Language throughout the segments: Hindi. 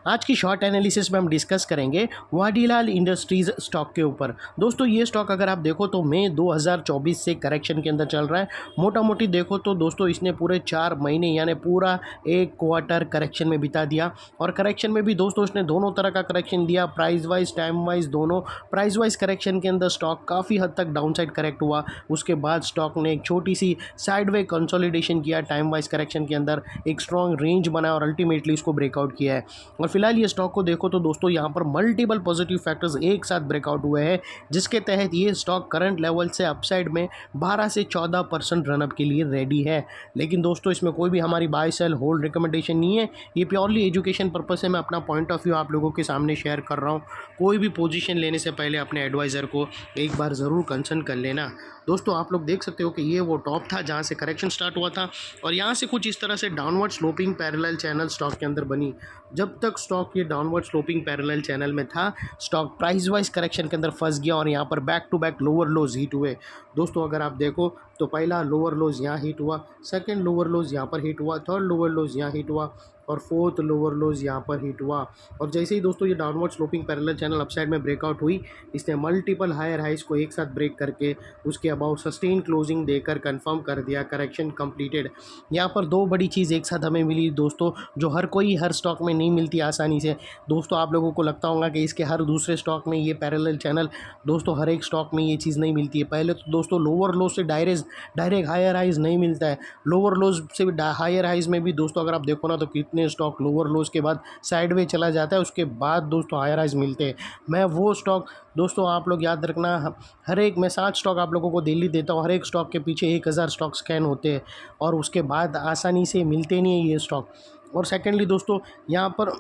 आज की शॉर्ट एनालिसिस में हम डिस्कस करेंगे वाडीलाल इंडस्ट्रीज़ स्टॉक के ऊपर। दोस्तों ये स्टॉक अगर आप देखो तो मई 2024 से करेक्शन के अंदर चल रहा है। मोटा मोटी देखो तो दोस्तों इसने पूरे 4 महीने यानी पूरा एक क्वार्टर करेक्शन में बिता दिया। और करेक्शन में भी दोस्तों इसने दोनों तरह का करेक्शन दिया, प्राइस वाइज टाइम वाइज दोनों। प्राइस वाइज करेक्शन के अंदर स्टॉक काफ़ी हद तक डाउन साइड करेक्ट हुआ, उसके बाद स्टॉक ने एक छोटी सी साइडवे कंसोलिडेशन किया, टाइम वाइज करेक्शन के अंदर एक स्ट्रॉन्ग रेंज बनाया और अल्टीमेटली इसको ब्रेकआउट किया है। और फिलहाल ये स्टॉक को देखो तो दोस्तों यहाँ पर मल्टीपल पॉजिटिव फैक्टर्स एक साथ ब्रेकआउट हुए हैं, जिसके तहत ये स्टॉक करंट लेवल से अपसाइड में 12 से 14% रनअप के लिए रेडी है। लेकिन दोस्तों इसमें कोई भी हमारी बाय सेल होल्ड रिकमेंडेशन नहीं है, ये प्योरली एजुकेशन पर्पस से मैं अपना पॉइंट ऑफ व्यू आप लोगों के सामने शेयर कर रहा हूँ। कोई भी पोजीशन लेने से पहले अपने एडवाइज़र को एक बार ज़रूर कंसल्ट कर लेना। दोस्तों आप लोग देख सकते हो कि ये वो टॉप था जहाँ से करेक्शन स्टार्ट हुआ था, और यहाँ से कुछ इस तरह से downward sloping parallel channel stock के अंदर बनी। जब तक स्टॉक ये डाउनवर्ड स्लोपिंग पैरेलल चैनल में था, स्टॉक प्राइस वाइज करेक्शन के अंदर फंस गया और यहाँ पर back to back lower lows hit हुए। दोस्तों अगर आप देखो तो पहला लोअर लोज यहाँ हिट हुआ, सेकंड लोअर लोज यहाँ पर हिट हुआ, थर्ड लोअर लोज यहाँ हिट हुआ और फोर्थ लोअर लोज यहाँ पर हिट हुआ। और जैसे ही दोस्तों ये downward sloping parallel channel upside में ब्रेकआउट हुई, इसने मल्टीपल हायर हाइज को एक साथ ब्रेक करके उसके अबाउट सस्टेन क्लोजिंग देकर कंफर्म कर दिया करेक्शन कंप्लीटेड। यहाँ पर दो बड़ी चीज़ एक साथ हमें मिली दोस्तों, जो हर स्टॉक में नहीं मिलती आसानी से। दोस्तों आप लोगों को लगता होगा कि इसके हर दूसरे स्टॉक में ये पैरेलल चैनल, दोस्तों हर एक स्टॉक में ये चीज़ नहीं मिलती है। पहले तो दोस्तों लोअर लो से डायरेक्ट हायर हाइज नहीं मिलता है। लोअर लोज से हायर हाइज में भी दोस्तों अगर आप देखो ना तो कितने स्टॉक लोअर लोज के बाद साइडवे चला जाता है, उसके बाद दोस्तों हायर हाइज मिलते हैं। मैं वो स्टॉक दोस्तों आप लोग याद रखना, हर एक मैं 7 स्टॉक आप लोगों को डेली देता हूँ, हर एक स्टॉक के पीछे 1000 स्टॉक स्कैन होते हैं और उसके बाद आसानी से मिलते नहीं है ये स्टॉक। और सेकेंडली दोस्तों यहाँ पर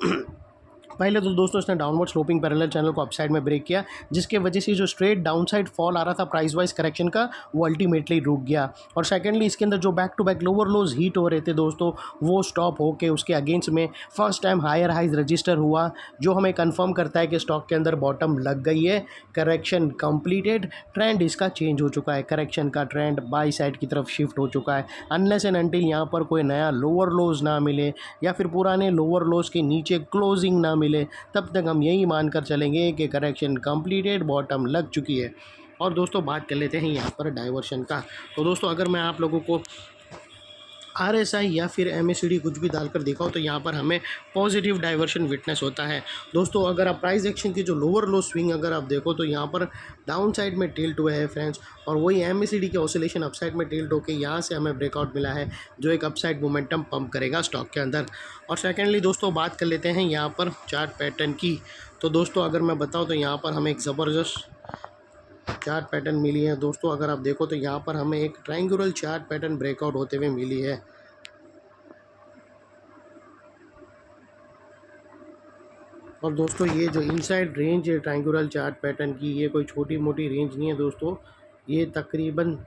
पहले तो दोस्तों इसने डाउनवर्ड स्लोपिंग पैरेलल चैनल को अपसाइड में ब्रेक किया, जिसके वजह से जो स्ट्रेट डाउनसाइड फॉल आ रहा था प्राइस वाइज करेक्शन का, वो अल्टीमेटली रुक गया। और सेकेंडली इसके अंदर जो back to back lower lows hit हो रहे थे दोस्तों, वो स्टॉप होके उसके अगेंस्ट में first time higher highs register हुआ, जो हमें कंफर्म करता है कि स्टॉक के अंदर बॉटम लग गई है, करेक्शन कंप्लीटेड, ट्रेंड इसका चेंज हो चुका है, करेक्शन का ट्रेंड बाई साइड की तरफ शिफ्ट हो चुका है। अनलेस एंड अनटिल यहाँ पर कोई नया लोअर लोज ना मिले या फिर पुराने लोअर लोज के नीचे क्लोजिंग ना मिले, तब तक हम यही मानकर चलेंगे कि करेक्शन कंप्लीटेड, बॉटम लग चुकी है। और दोस्तों बात कर लेते हैं यहाँ पर डाइवर्शन का। तो दोस्तों अगर मैं आप लोगों को RSI या फिर MACD कुछ भी डालकर दिखाओ तो यहाँ पर हमें पॉजिटिव डाइवर्शन विटनेस होता है। दोस्तों अगर आप प्राइस एक्शन की जो लोअर लो स्विंग अगर आप देखो तो यहाँ पर डाउन साइड में टिल्ट हुए हैं फ्रेंड्स, और वही MACD के ऑसिलेशन अपसाइड में टिल्ट होकर यहाँ से हमें ब्रेकआउट मिला है, जो एक अपसाइड मोमेंटम पंप करेगा स्टॉक के अंदर। और सेकेंडली दोस्तों बात कर लेते हैं यहाँ पर चार्ट पैटर्न की। तो दोस्तों अगर मैं बताऊँ तो यहाँ पर हमें एक ज़बरदस्त चार्ट पैटर्न मिली है। दोस्तों अगर आप देखो तो यहाँ पर हमें एक ट्रायंगुलर चार्ट पैटर्न ब्रेकआउट होते हुए मिली है। और दोस्तों ये जो इनसाइड रेंज है ट्रायंगुलर चार्ट पैटर्न की, ये कोई छोटी मोटी रेंज नहीं है दोस्तों, ये तकरीबन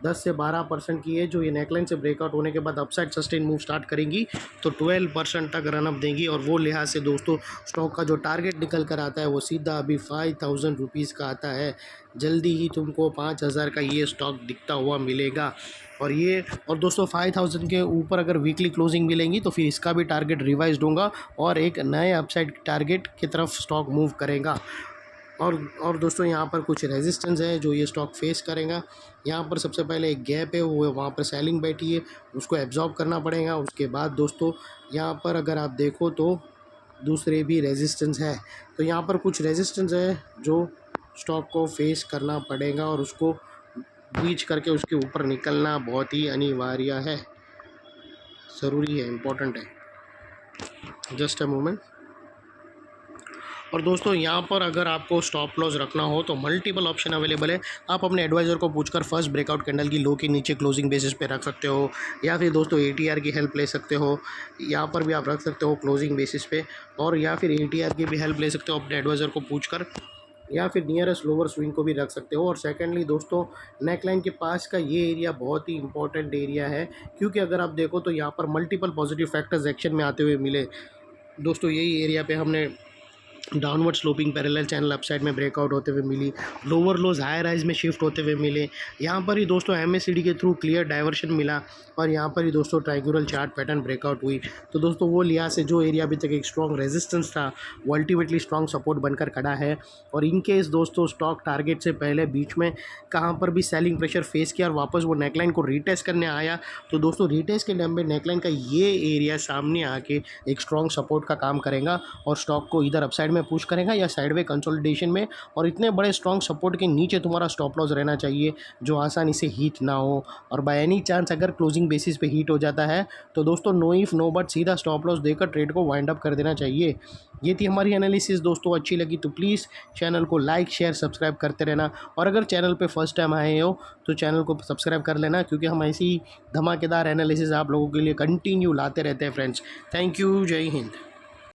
10 से 12% की है, जो ये नेकलाइन से ब्रेकआउट होने के बाद अपसाइड सस्टेन मूव स्टार्ट करेंगी तो 12% तक रनअप देंगी। और वो लिहाज से दोस्तों स्टॉक का जो टारगेट निकल कर आता है वो सीधा अभी 5000 रुपीज़ का आता है। जल्दी ही तुमको 5000 का ये स्टॉक दिखता हुआ मिलेगा। और दोस्तों 5000 के ऊपर अगर वीकली क्लोजिंग मिलेंगी तो फिर इसका भी टारगेट रिवाइज्ड होगा और एक नए अपसाइड टारगेट की तरफ स्टॉक मूव करेगा। और दोस्तों यहाँ पर कुछ रेजिस्टेंस है जो ये स्टॉक फेस करेगा। यहाँ पर सबसे पहले एक गैप है, वो वहाँ पर सेलिंग बैठी है, उसको एब्जॉर्ब करना पड़ेगा। उसके बाद दोस्तों यहाँ पर अगर आप देखो तो दूसरे भी रेजिस्टेंस है, तो यहाँ पर कुछ रेजिस्टेंस है जो स्टॉक को फेस करना पड़ेगा और उसको ब्रीच करके उसके ऊपर निकलना बहुत ही अनिवार्य है, ज़रूरी है, इम्पोर्टेंट है। Just a moment. और दोस्तों यहाँ पर अगर आपको स्टॉप लॉस रखना हो तो मल्टीपल ऑप्शन अवेलेबल है। आप अपने एडवाइज़र को पूछकर फर्स्ट ब्रेकआउट कैंडल की लो के नीचे क्लोजिंग बेसिस पे रख सकते हो, या फिर दोस्तों ATR की हेल्प ले सकते हो, यहाँ पर भी आप रख सकते हो क्लोजिंग बेसिस पे, और या फिर ATR की भी हेल्प ले सकते हो अपने एडवाइज़र को पूछकर, या फिर नियरेस्ट लोअर स्विंग को भी रख सकते हो। और सेकेंडली दोस्तों नेकलाइन के पास का ये एरिया बहुत ही इंपॉर्टेंट एरिया है, क्योंकि अगर आप देखो तो यहाँ पर मल्टीपल पॉजिटिव फैक्टर्स एक्शन में आते हुए मिले। दोस्तों यही एरिया पे हमने downward sloping parallel channel upside में ब्रेकआउट होते हुए मिली, लोअर लोज हायर हाइज में शिफ्ट होते हुए मिले। यहाँ पर ही दोस्तों एमएससीडी के थ्रू क्लियर डाइवर्शन मिला और यहाँ पर ही दोस्तों ट्राइंगुलर चार्ट पैटर्न ब्रेकआउट हुई। तो दोस्तों वो लिहाज से जो एरिया अभी तक एक स्ट्रॉन्ग रेजिस्टेंस था वो अल्टीमेटली स्ट्रॉन्ग सपोर्ट बनकर खड़ा है। और इन केस दोस्तों स्टॉक टारगेट से पहले बीच में कहाँ पर भी सेलिंग प्रेशर फेस किया और वापस वो नेकलाइन को रीटेस्ट करने आया, तो दोस्तों रीटेस्ट के टाइम पे नेकलाइन का ये एरिया सामने आके एक स्ट्रॉन्ग सपोर्ट का काम करेगा और स्टॉक को इधर अपसाइड में पुश करेगा या साइडवे कंसोलिडेशन में। और इतने बड़े स्ट्रॉन्ग सपोर्ट के नीचे तुम्हारा स्टॉप लॉस रहना चाहिए जो आसानी से हीट ना हो। और बाय एनी चांस अगर क्लोजिंग बेसिस पे हीट हो जाता है तो दोस्तों नो इफ नो बट सीधा स्टॉप लॉस देकर ट्रेड को वाइंड अप कर देना चाहिए। ये थी हमारी एनालिसिस दोस्तों, अच्छी लगी तो प्लीज़ चैनल को लाइक शेयर सब्सक्राइब करते रहना। और अगर चैनल पे फर्स्ट टाइम आए हो तो चैनल को सब्सक्राइब कर लेना, क्योंकि हम ऐसी धमाकेदार एनालिसिस आप लोगों के लिए कंटिन्यू लाते रहते हैं फ्रेंड्स। थैंक यू, जय हिंद।